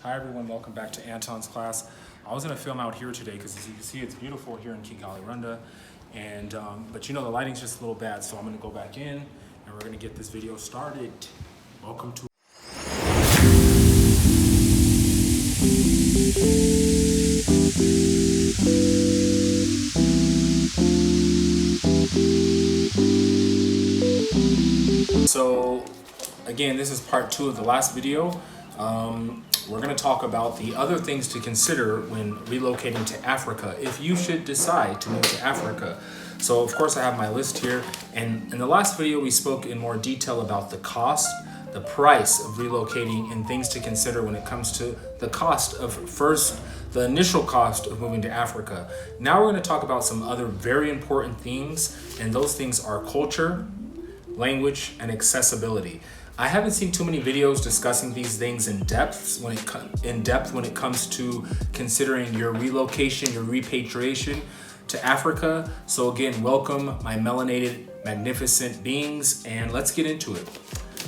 Hi everyone, welcome back to Anton's class. I was going to film out here today because as you can see it's beautiful here in Kigali, Rwanda, and but you know the lighting's just a little bad, so I'm going to go back in and we're going to get this video started. Welcome to So again, this is part 2 of the last video. We're going to talk about the other things to consider when relocating to Africa, if you should decide to move to Africa. So of course I have my list here, and in the last video we spoke in more detail about the cost, the price of relocating, and things to consider when it comes to the cost of the initial cost of moving to Africa. Now we're going to talk about some other very important things, and those things are culture, language, and accessibility. I haven't seen too many videos discussing these things in depth when it comes to considering your relocation, your repatriation to Africa. So again, welcome my melanated, magnificent beings, and let's get into it.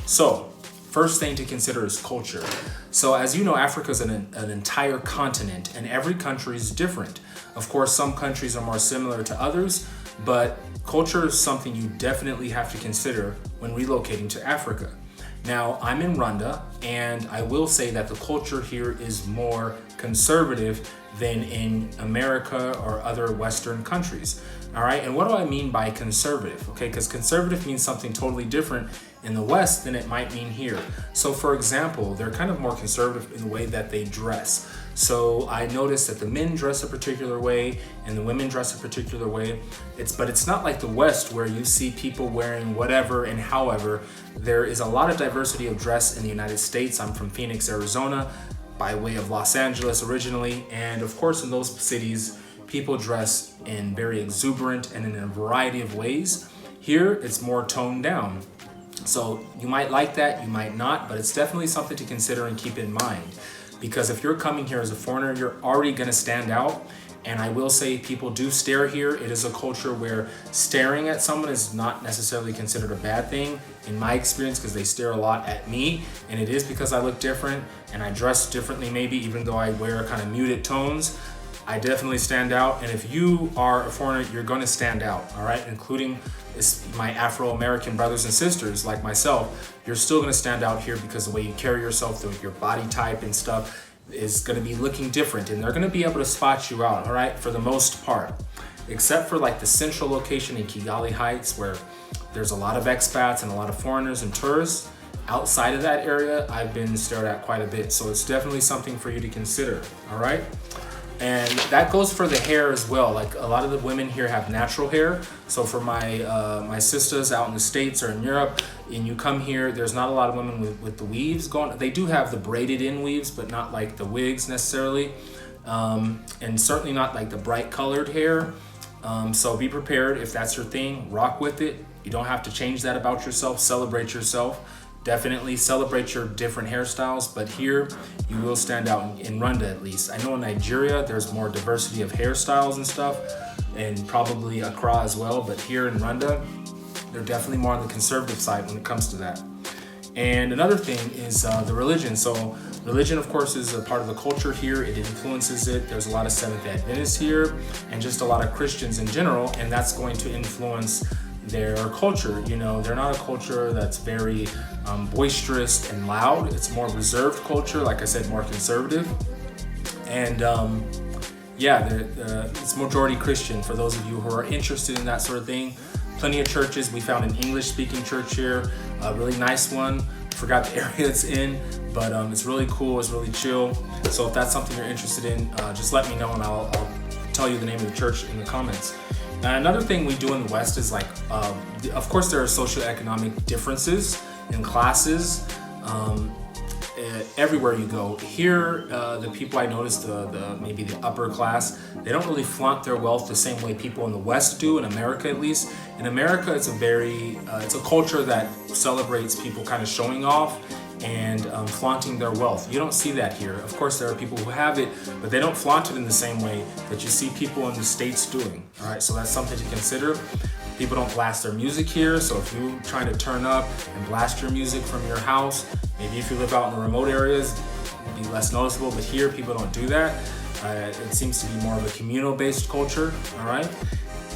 So first thing to consider is culture. So as you know, Africa is an entire continent, and every country is different. Of course, some countries are more similar to others, but culture is something you definitely have to consider when relocating to Africa. Now, I'm in Rwanda, and I will say that the culture here is more conservative than in America or other Western countries. All right, and what do I mean by conservative? Okay, because conservative means something totally different in the West than it might mean here. So for example, they're kind of more conservative in the way that they dress. So I noticed that the men dress a particular way and the women dress a particular way. But it's not like the West where you see people wearing whatever and however. There is a lot of diversity of dress in the United States. I'm from Phoenix, Arizona, by way of Los Angeles originally. And of course, in those cities, people dress in very exuberant and in a variety of ways. Here, it's more toned down. So you might like that, you might not, but it's definitely something to consider and keep in mind. Because if you're coming here as a foreigner, you're already gonna stand out. And I will say people do stare here. It is a culture where staring at someone is not necessarily considered a bad thing, in my experience, because they stare a lot at me. And it is because I look different and I dress differently maybe, even though I wear kind of muted tones. I definitely stand out, and if you are a foreigner, you're going to stand out, all right? Including my Afro-American brothers and sisters like myself, you're still going to stand out here because the way you carry yourself, your body type and stuff is going to be looking different, and they're going to be able to spot you out, all right, for the most part, except for like the central location in Kigali Heights where there's a lot of expats and a lot of foreigners and tourists. Outside of that area, I've been stared at quite a bit, so it's definitely something for you to consider, all right? And that goes for the hair as well. Like a lot of the women here have natural hair. So for my sisters out in the States or in Europe, and you come here, there's not a lot of women with the weaves going. They do have the braided in weaves, but not like the wigs necessarily. And certainly not like the bright colored hair. So be prepared if that's your thing, rock with it. You don't have to change that about yourself, celebrate yourself. Definitely celebrate your different hairstyles, but here you will stand out in Rwanda at least. I know in Nigeria there's more diversity of hairstyles and stuff, and probably Accra as well, but here in Rwanda, they're definitely more on the conservative side when it comes to that. And another thing is the religion. So religion, of course, is a part of the culture here. It influences it. There's a lot of Seventh Adventists here and just a lot of Christians in general, and that's going to influence their culture. You know, they're not a culture that's very boisterous and loud. It's more reserved culture, like I said, more conservative. And it's majority Christian for those of you who are interested in that sort of thing. Plenty of churches. We found an English-speaking church here, a really nice one. Forgot the area it's in, but it's really cool. It's really chill. So if that's something you're interested in, just let me know and I'll tell you the name of the church in the comments. Another thing we do in the West is like, of course there are socioeconomic differences in classes everywhere you go. Here, the people I noticed, maybe the upper class, they don't really flaunt their wealth the same way people in the West do, in America at least. In America, it's a culture that celebrates people kind of showing off and flaunting their wealth. You don't see that here. Of course, there are people who have it, but they don't flaunt it in the same way that you see people in the States doing. All right, so that's something to consider. People don't blast their music here, so if you're trying to turn up and blast your music from your house, maybe if you live out in the remote areas, be less noticeable, but here people don't do that. It seems to be more of a communal-based culture, all right?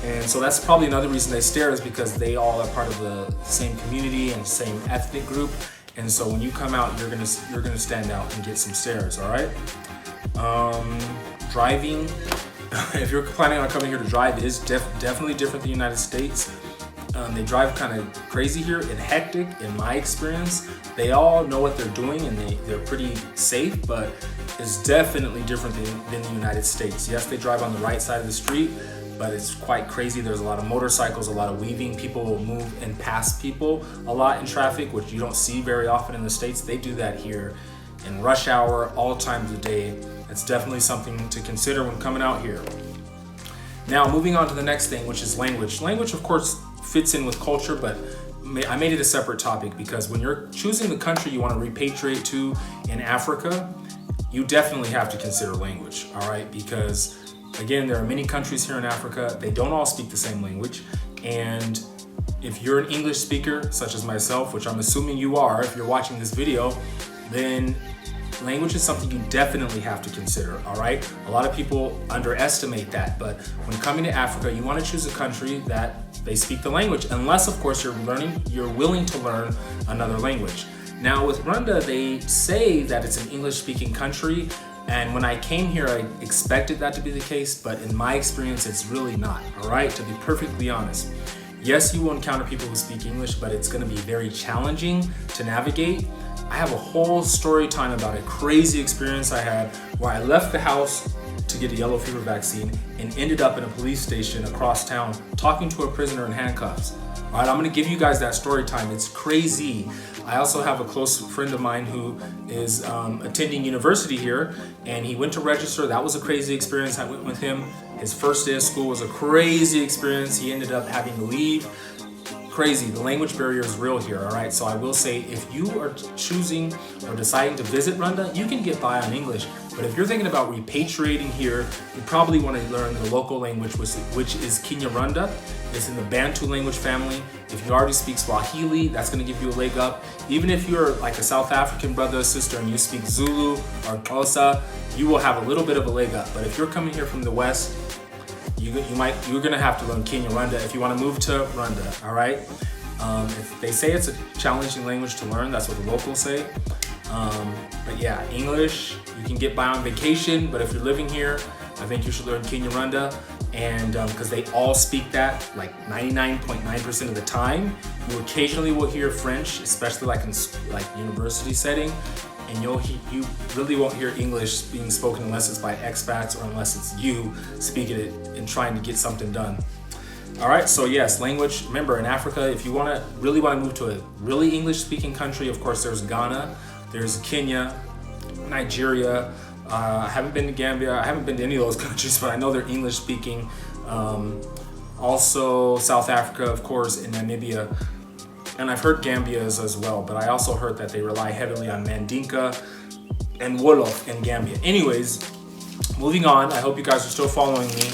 And so that's probably another reason they stare, is because they all are part of the same community and same ethnic group. And so when you come out, you're gonna stand out and get some stares, all right? Driving, if you're planning on coming here to drive, it is definitely different than the United States. They drive kind of crazy here and hectic in my experience. They all know what they're doing and they're pretty safe, but it's definitely different than the United States. Yes, they drive on the right side of the street, but it's quite crazy. There's a lot of motorcycles, a lot of weaving. People will move and pass people a lot in traffic, which you don't see very often in the States. They do that here in rush hour, all times of day. It's definitely something to consider when coming out here. Now, moving on to the next thing, which is language. Language, of course, fits in with culture, but I made it a separate topic because when you're choosing the country you want to repatriate to in Africa, you definitely have to consider language, all right? Because again, there are many countries here in Africa. They don't all speak the same language. And if you're an English speaker, such as myself, which I'm assuming you are if you're watching this video, then language is something you definitely have to consider, all right? A lot of people underestimate that, but when coming to Africa, you want to choose a country that they speak the language, unless of course you're willing to learn another language. Now with Rwanda, they say that it's an English-speaking country, and when I came here, I expected that to be the case, but in my experience, it's really not, all right? To be perfectly honest. Yes, you will encounter people who speak English, but it's gonna be very challenging to navigate. I have a whole story time about a crazy experience I had where I left the house to get a yellow fever vaccine and ended up in a police station across town talking to a prisoner in handcuffs. All right, I'm gonna give you guys that story time. It's crazy. I also have a close friend of mine who is attending university here, and he went to register. That was a crazy experience. I went with him. His first day of school was a crazy experience. He ended up having to leave. Crazy. The language barrier is real here, all right? So I will say, if you are choosing or deciding to visit Rwanda, you can get by on English. But if you're thinking about repatriating here, you probably want to learn the local language, which is Kinyarwanda. It's in the Bantu language family. If you already speak Swahili, that's going to give you a leg up. Even if you're like a South African brother or sister and you speak Zulu or Xhosa, you will have a little bit of a leg up. But if you're coming here from the West, you're gonna have to learn Kinyarwanda if you want to move to Rwanda, all right? If they say it's a challenging language to learn, that's what the locals say. But yeah, English, you can get by on vacation, but if you're living here, I think you should learn Kinyarwanda, and because they all speak that like 99.9% of the time. You occasionally will hear French, especially like in university setting, and you really won't hear English being spoken unless it's by expats or unless it's you speaking it and trying to get something done. All right, so yes, language. Remember, in Africa, if you really want to move to a really English-speaking country, of course, there's Ghana, there's Kenya, Nigeria. I haven't been to Gambia. I haven't been to any of those countries, but I know they're English-speaking. Also, South Africa, of course, and Namibia. And I've heard Gambia as well, but I also heard that they rely heavily on Mandinka and Wolof in Gambia. Anyways, moving on. I hope you guys are still following me.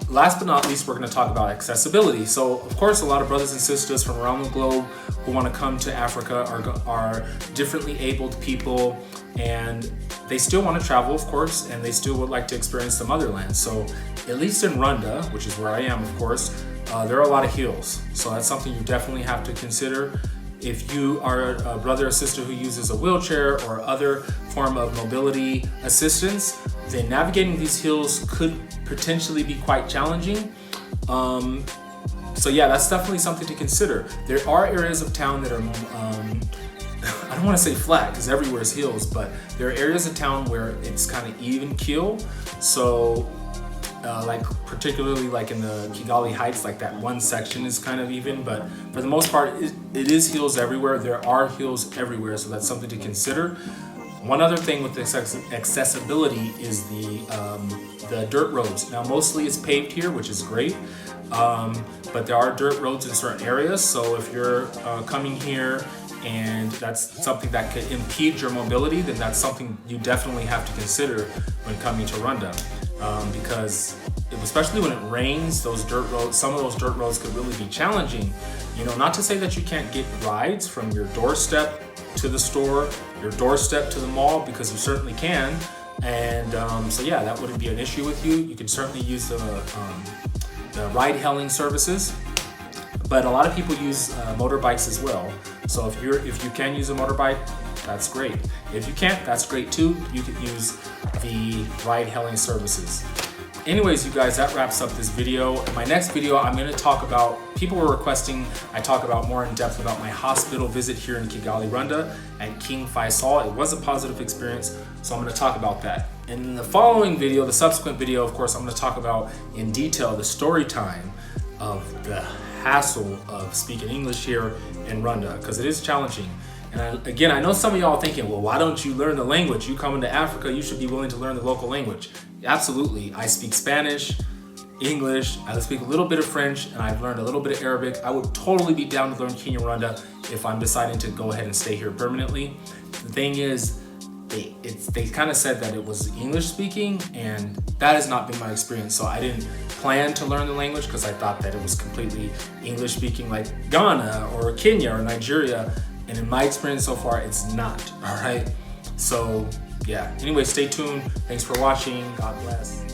Last but not least, we're going to talk about accessibility. So, of course, a lot of brothers and sisters from around the globe who want to come to Africa are differently abled people, and they still want to travel, of course, and they still would like to experience the motherland. So, at least in Rwanda, which is where I am, of course, there are a lot of hills. So that's something you definitely have to consider. If you are a brother or sister who uses a wheelchair or other form of mobility assistance, then navigating these hills could potentially be quite challenging. So yeah, that's definitely something to consider. There are areas of town that are, I don't want to say flat because everywhere is hills, but there are areas of town where it's kind of even keel. So like particularly like in the Kigali Heights, like that one section is kind of even, but for the most part, it is hills everywhere. There are hills everywhere, so that's something to consider. One other thing with accessibility is the dirt roads. Now, mostly it's paved here, which is great, but there are dirt roads in certain areas. So if you're coming here and that's something that could impede your mobility, then that's something you definitely have to consider when coming to Rwanda. Because especially when it rains, those dirt roads, some of those dirt roads could really be challenging. You know, not to say that you can't get rides from your doorstep to the store, your doorstep to the mall, because you certainly can. And so yeah, that wouldn't be an issue with you. You can certainly use the ride hailing services, but a lot of people use motorbikes as well. So if you can use a motorbike, that's great. If you can't, that's great too. You could use the ride hailing services. Anyways, you guys, that wraps up this video. In my next video, I'm going to talk about, people were requesting I talk about more in depth about my hospital visit here in Kigali, Rwanda at King Faisal. It was a positive experience, so I'm going to talk about that. In the following video, the subsequent video, of course, I'm going to talk about in detail the story time of the hassle of speaking English here in Rwanda, because it is challenging. And again, I know some of y'all are thinking, well, why don't you learn the language? You come into Africa, you should be willing to learn the local language. Absolutely. I speak Spanish, English, I speak a little bit of French, and I've learned a little bit of Arabic. I would totally be down to learn Kinyarwanda if I'm deciding to go ahead and stay here permanently. The thing is, they kind of said that it was English speaking, and that has not been my experience. So I didn't plan to learn the language because I thought that it was completely English speaking, like Ghana or Kenya or Nigeria. And in my experience so far, it's not. All right. So yeah. Anyway, stay tuned. Thanks for watching. God bless.